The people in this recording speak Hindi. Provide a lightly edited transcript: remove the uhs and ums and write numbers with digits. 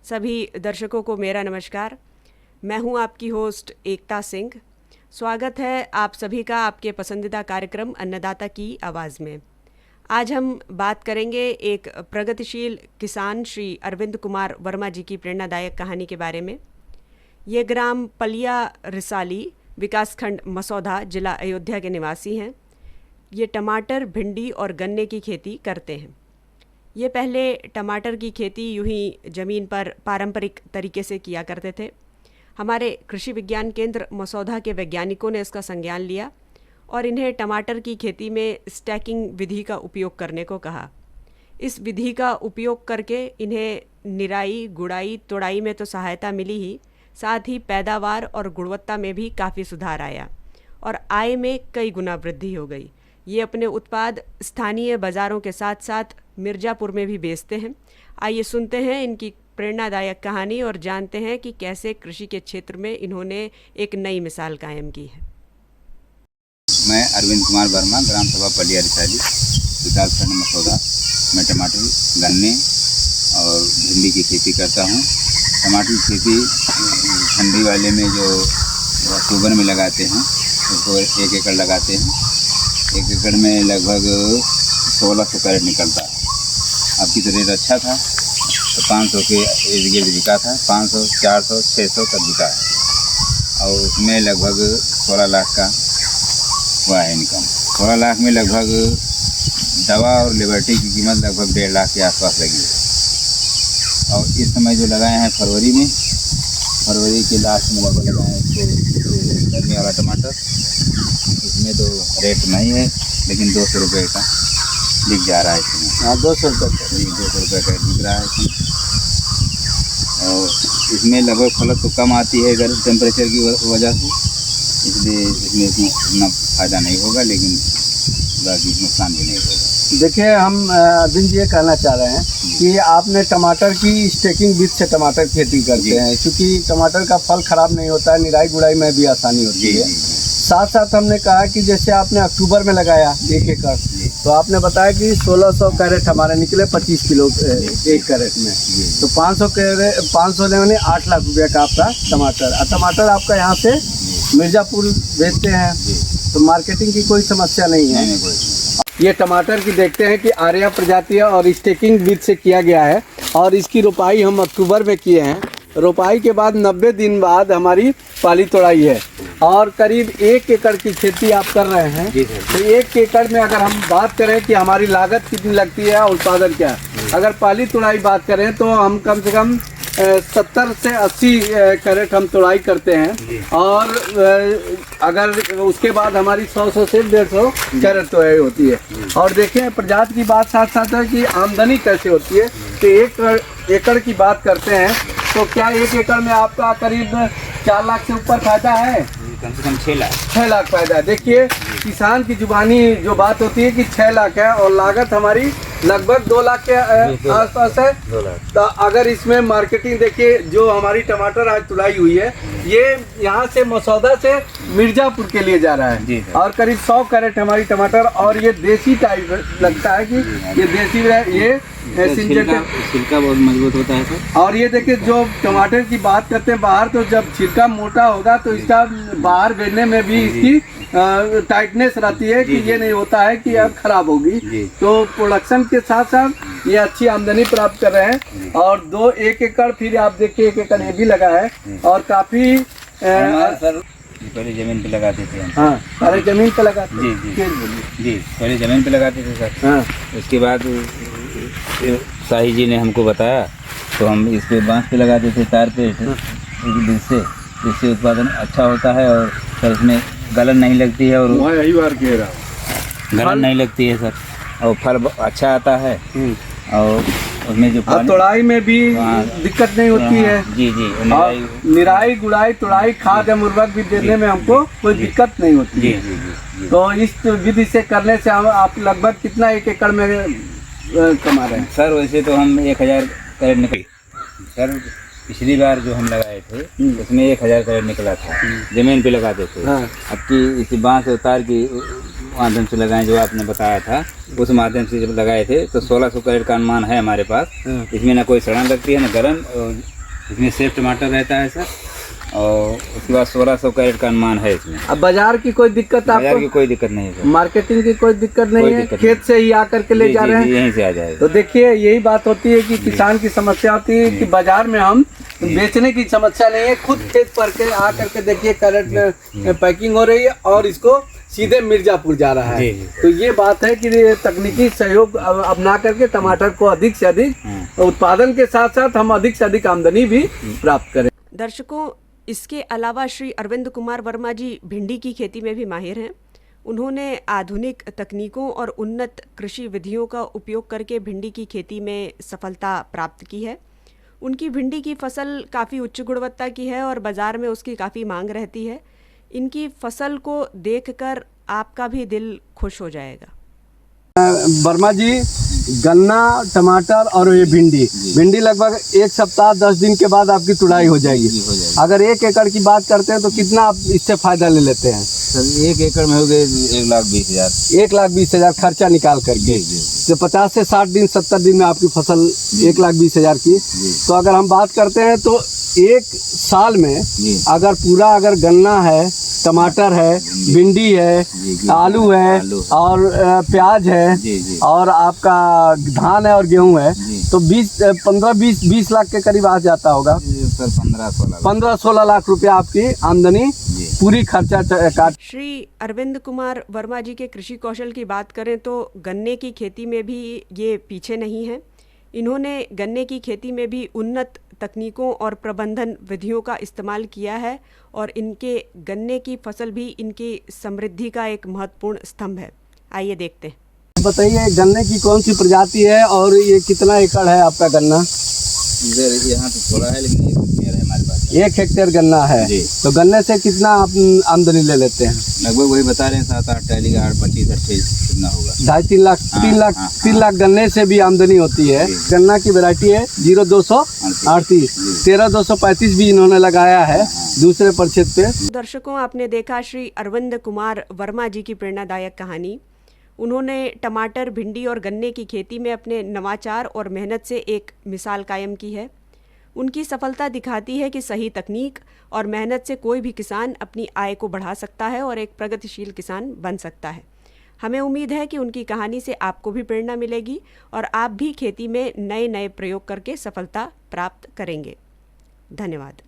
सभी दर्शकों को मेरा नमस्कार। मैं हूं आपकी होस्ट एकता सिंह। स्वागत है आप सभी का आपके पसंदीदा कार्यक्रम अन्नदाता की आवाज़ में। आज हम बात करेंगे एक प्रगतिशील किसान श्री अरविंद कुमार वर्मा जी की प्रेरणादायक कहानी के बारे में। ये ग्राम पलिया रिसाली, विकासखंड मसौदा, जिला अयोध्या के निवासी हैं। ये टमाटर, भिंडी और गन्ने की खेती करते हैं। ये पहले टमाटर की खेती यूं ही ज़मीन पर पारंपरिक तरीके से किया करते थे। हमारे कृषि विज्ञान केंद्र मसौदा के वैज्ञानिकों ने इसका संज्ञान लिया और इन्हें टमाटर की खेती में स्टैकिंग विधि का उपयोग करने को कहा। इस विधि का उपयोग करके इन्हें निराई, गुड़ाई, तोड़ाई में तो सहायता मिली ही, साथ ही पैदावार और गुणवत्ता में भी काफ़ी सुधार आया और आय में कई गुना वृद्धि हो गई। ये अपने उत्पाद स्थानीय बाज़ारों के साथ साथ मिर्ज़ापुर में भी बेचते हैं। आइए सुनते हैं इनकी प्रेरणादायक कहानी और जानते हैं कि कैसे कृषि के क्षेत्र में इन्होंने एक नई मिसाल कायम की है। मैं अरविंद कुमार वर्मा, ग्राम सभा पलिया रिसाली, विकासखंड मसौदा में टमाटर, गन्ने और भिंडी की खेती करता हूँ। टमाटर की खेती ठंडी वाले में जो अक्टूबर में लगाते हैं उसको 1 एकड़ लगाते हैं। 1 एकड़ में लगभग 1600 कैरेट निकलता है। अब की तो रेट अच्छा था तो 500 के इर्द गिर्द बिका था। 500, 400, 600 तक बिका है और उसमें लगभग 16 लाख का हुआ है इनकम। 16 लाख में लगभग दवा और लिबर्टी की कीमत लगभग 1.5 लाख के आसपास लगी है। और इस समय जो लगाए हैं फरवरी के लास्ट में लगभग लगाए हैं इसको गर्मी वाला टमाटर। इसमें तो रेट नहीं है लेकिन 200 रुपये का बिक जा रहा है इसमें। हाँ, 200 रुपये 200 रुपये का बिक रहा है इसमें। और इसमें लगभग फलत तो कम आती है अगर टेम्परेचर की वजह से, इसलिए इसमें इतना फ़ायदा नहीं होगा, लेकिन बाकी नुकसान भी नहीं होगा। देखिए, हम अरविंद जी ये कहना चाह रहे हैं कि आपने टमाटर की स्टेकिंग विथ से टमाटर खेती करते हैं, क्योंकि टमाटर का फल ख़राब नहीं होता है, निराई गुड़ाई में भी आसानी होती है। साथ साथ हमने कहा कि जैसे आपने अक्टूबर में लगाया 1 एकड़, तो आपने बताया कि 1600 कैरेट हमारे निकले 25 किलो 1 कैरेट में, तो 500 लेने 8 लाख रुपये का आपका टमाटर। और टमाटर आपका यहाँ से मिर्ज़ापुर भेजते हैं, तो मार्केटिंग की कोई समस्या नहीं है। ये टमाटर की देखते हैं कि आर्या प्रजाति और स्टेकिंग विध से किया गया है और इसकी रोपाई हम अक्टूबर में किए हैं। रोपाई के बाद 90 दिन बाद हमारी पाली तोड़ाई है और करीब 1 एकड़ की खेती आप कर रहे हैं। तो 1 एकड़ में अगर हम बात करें कि हमारी लागत कितनी लगती है और उत्पादन क्या है, अगर पाली तोड़ाई बात करें तो हम कम से कम 70 से 80 कैरेट हम तोड़ाई करते हैं और अगर उसके बाद हमारी 100 से 150 कैरेट तोड़ाई होती है। और देखें, प्रजाति की बात साथ साथ है कि आमदनी कैसे होती है। तो 1 एकड़ की बात करते हैं तो क्या 1 एकड़ में आपका करीब 4 लाख से ऊपर फायदा है? कम से कम 6 लाख फायदा है। देखिए, किसान की जुबानी जो बात होती है कि 6 लाख है और लागत हमारी लगभग 2 लाख के आसपास है। तो अगर इसमें मार्केटिंग देखिए, जो हमारी टमाटर आज तुलाई हुई है, ये यहाँ से मसौदा से मिर्ज़ापुर के लिए जा रहा है और करीब 100 कैरेट हमारी टमाटर। और ये देसी टाइप लगता है कि ये देसी ये छिलका बहुत मजबूत होता है सर। और ये देखिए, जो टमाटर की बात करते हैं बाहर, तो जब छिलका मोटा होगा तो इसका बाहर भेजने में भी इसकी टाइटनेस रहती है कि ये नहीं होता है कि अब खराब होगी। तो प्रोडक्शन के साथ साथ ये अच्छी आमदनी प्राप्त कर रहे हैं। और 1 एकड़ फिर आप देखिए 1 एकड़ ये भी लगा है और काफ़ी सर पहले ज़मीन पे लगाते थे हम। हाँ, पहले ज़मीन पे लगाते जी, पहले ज़मीन पे लगाते थे सर। हाँ। उसके बाद शाही जी ने हमको बताया तो हम इस पे बांस पे लगाते थे, तार पे, इससे उत्पादन अच्छा होता है और सर इसमें गलन नहीं लगती है और गलन नहीं लगती है सर, और फल अच्छा आता है और उसमें जो तोड़ाई में भी दिक्कत नहीं होती है। जी, निराई गुड़ाई तोड़ाई खाद एवं उर्वरक भी देने में हमको कोई दिक्कत नहीं होती है। तो इस विधि से करने से हम आप लगभग कितना 1 एकड़ में कमा रहे हैं? सर वैसे तो हम 1000 कैरेट निकली सर। पिछली बार जो हम लगाए थे उसमें 1000 कैरेट निकला था, जमीन पे लगाते थे। हाँ। अब की इसी बांस और तार की माध्यम से लगाए, जो आपने बताया था उस माध्यम से जब लगाए थे तो 1600 कैरेट का अनुमान है हमारे पास। इसमें ना कोई सड़न लगती है, ना गलन, इसमें सेफ टमाटर रहता है सर, और उसके बाद 1600 कैरेट का अनुमान है इसमें। अब बाजार की कोई दिक्कत बाजार आपको? की कोई दिक्कत नहीं है सर। मार्केटिंग की कोई दिक्कत नहीं कोई है, दिक्कत खेत से ही आकर के ले जी, जा जी, रहे जी, हैं। यहीं से आ जाएगा। तो देखिए यही बात होती है कि किसान की समस्या होती है कि बाजार में हम बेचने की समस्या नहीं है, खुद खेत पर के आकर के देखिए कैरेट में पैकिंग हो रही है और इसको सीधे मिर्जापुर जा रहा है। जी, जी। तो ये बात है कि ये तकनीकी सहयोग अपना करके टमाटर को अधिक से अधिक उत्पादन के साथ साथ हम अधिक से अधिक आमदनी भी प्राप्त करें। दर्शकों, इसके अलावा श्री अरविंद कुमार वर्मा जी भिंडी की खेती में भी माहिर हैं। उन्होंने आधुनिक तकनीकों और उन्नत कृषि विधियों का उपयोग करके भिंडी की खेती में सफलता प्राप्त की है। उनकी भिंडी की फसल काफ़ी उच्च गुणवत्ता की है और बाज़ार में उसकी काफ़ी मांग रहती है। इनकी फसल को देखकर आपका भी दिल खुश हो जाएगा। वर्मा जी, गन्ना, टमाटर और ये भिंडी लगभग 1 सप्ताह 10 दिन के बाद आपकी तुड़ाई हो जाएगी। जी, हो जाएगी। अगर 1 एकड़ की बात करते हैं तो कितना आप इससे फायदा ले लेते हैं? सर 1 एकड़ में हो गए 1,20,000। 1,20,000 खर्चा निकाल करके। जी, तो 50 से 60 दिन 70 दिन में आपकी फसल 1,20,000 की। तो अगर हम बात करते हैं तो 1 साल में जी। अगर गन्ना है, टमाटर है, भिंडी है, जी, आलू है आलू। और प्याज है जी, जी। और आपका धान है और गेहूं है, जी। तो 15-20 लाख के करीब आ जाता होगा। सर 15-16 15-16 लाख रुपया आपकी आमदनी जी। पूरी खर्चा काट। श्री अरविंद कुमार वर्मा जी के कृषि कौशल की बात करें तो गन्ने की खेती में भी ये पीछे नहीं हैं। इन्होंने गन्ने की खेती में भी उन्नत तकनीकों और प्रबंधन विधियों का इस्तेमाल किया है और इनके गन्ने की फसल भी इनकी समृद्धि का एक महत्वपूर्ण स्तंभ है। आइए देखते हैं। बताइए गन्ने की कौन सी प्रजाति है और ये कितना एकड़ है आपका गन्ना? इधर यहाँ तो थोड़ा है लेकिन 1 हेक्टेयर है हमारे पास। 1 हेक्टेयर गन्ना है। जी। तो गन्ने से कितना आप आमदनी ले लेते हैं? लगभग वही बता रहे हैं 7-8 टैली का 25-28 कितना होगा। 2.5-3 लाख, हाँ, 3 लाख, हाँ, 3 लाख गन्ने से भी आमदनी होती है। जी। गन्ना की वैरायटी है 0238, 13-235 भी इन्होंने लगाया है दूसरे परिक्षेत्र पे। दर्शकों, आपने देखा श्री अरविंद कुमार वर्मा जी की प्रेरणादायक कहानी। उन्होंने टमाटर, भिंडी और गन्ने की खेती में अपने नवाचार और मेहनत से एक मिसाल कायम की है। उनकी सफलता दिखाती है कि सही तकनीक और मेहनत से कोई भी किसान अपनी आय को बढ़ा सकता है और एक प्रगतिशील किसान बन सकता है। हमें उम्मीद है कि उनकी कहानी से आपको भी प्रेरणा मिलेगी और आप भी खेती में नए नए प्रयोग करके सफलता प्राप्त करेंगे। धन्यवाद।